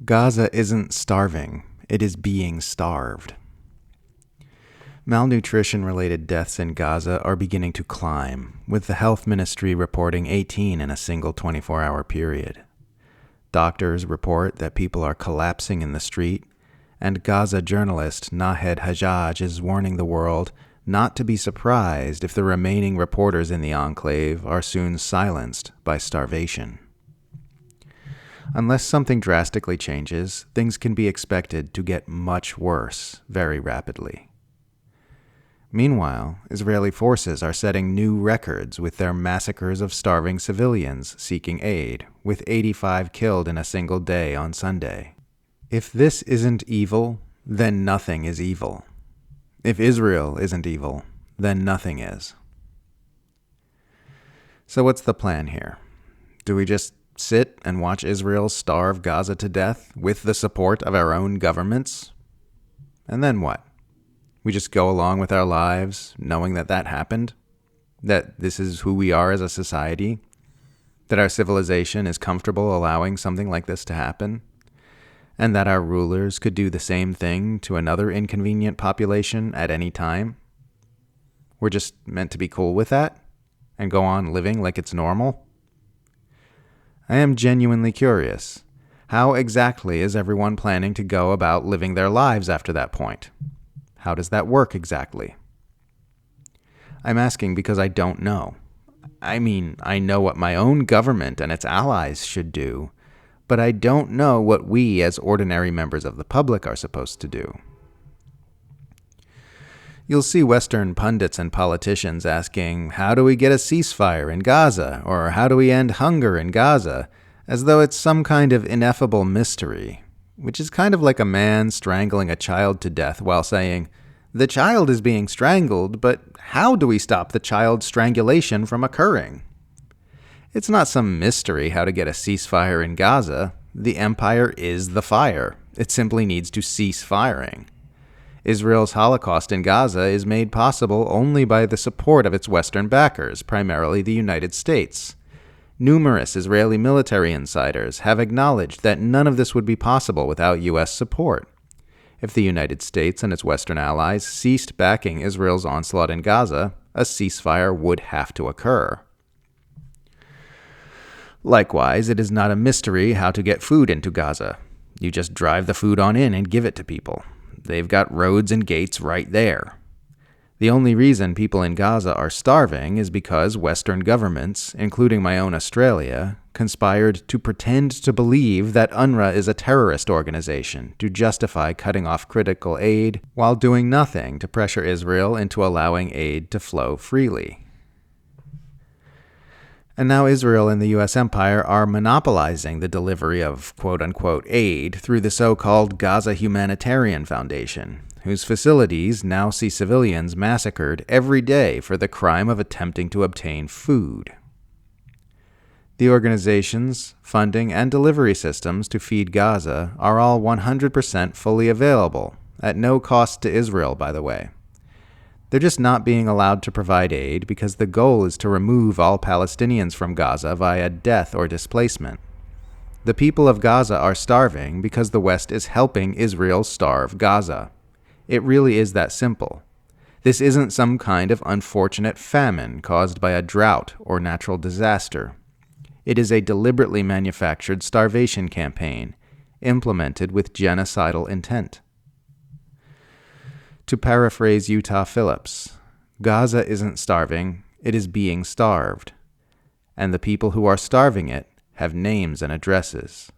Gaza isn't starving, it is being starved. Malnutrition-related deaths in Gaza are beginning to climb, with the health ministry reporting 18 in a single 24-hour period. Doctors report that people are collapsing in the street, and Gaza journalist Nahed Hajjaj is warning the world not to be surprised if the remaining reporters in the enclave are soon silenced by starvation. Unless something drastically changes, things can be expected to get much worse very rapidly. Meanwhile, Israeli forces are setting new records with their massacres of starving civilians seeking aid, with 85 killed in a single day on Sunday. If this isn't evil, then nothing is evil. If Israel isn't evil, then nothing is. So what's the plan here? Do we just sit and watch Israel starve Gaza to death with the support of our own governments? And then what? We just go along with our lives knowing that that happened? That this is who we are as a society? That our civilization is comfortable allowing something like this to happen? And that our rulers could do the same thing to another inconvenient population at any time? We're just meant to be cool with that? And go on living like it's normal? I am genuinely curious. How exactly is everyone planning to go about living their lives after that point? How does that work exactly? I'm asking because I don't know. I mean, I know what my own government and its allies should do, but I don't know what we as ordinary members of the public are supposed to do. You'll see Western pundits and politicians asking, how do we get a ceasefire in Gaza? Or how do we end hunger in Gaza? As though it's some kind of ineffable mystery, which is kind of like a man strangling a child to death while saying, the child is being strangled, but how do we stop the child's strangulation from occurring? It's not some mystery how to get a ceasefire in Gaza. The empire is the fire. It simply needs to cease firing. Israel's Holocaust in Gaza is made possible only by the support of its Western backers, primarily the United States. Numerous Israeli military insiders have acknowledged that none of this would be possible without U.S. support. If the United States and its Western allies ceased backing Israel's onslaught in Gaza, a ceasefire would have to occur. Likewise, it is not a mystery how to get food into Gaza. You just drive the food on in and give it to people. They've got roads and gates right there. The only reason people in Gaza are starving is because Western governments, including my own Australia, conspired to pretend to believe that UNRWA is a terrorist organization to justify cutting off critical aid while doing nothing to pressure Israel into allowing aid to flow freely. And now Israel and the U.S. empire are monopolizing the delivery of quote-unquote aid through the so-called Gaza Humanitarian Foundation, whose facilities now see civilians massacred every day for the crime of attempting to obtain food. The organization's funding and delivery systems to feed Gaza are all 100% fully available, at no cost to Israel, by the way. They're just not being allowed to provide aid because the goal is to remove all Palestinians from Gaza via death or displacement. The people of Gaza are starving because the West is helping Israel starve Gaza. It really is that simple. This isn't some kind of unfortunate famine caused by a drought or natural disaster. It is a deliberately manufactured starvation campaign, implemented with genocidal intent. To paraphrase Utah Phillips, Gaza isn't starving, it is being starved. And the people who are starving it have names and addresses.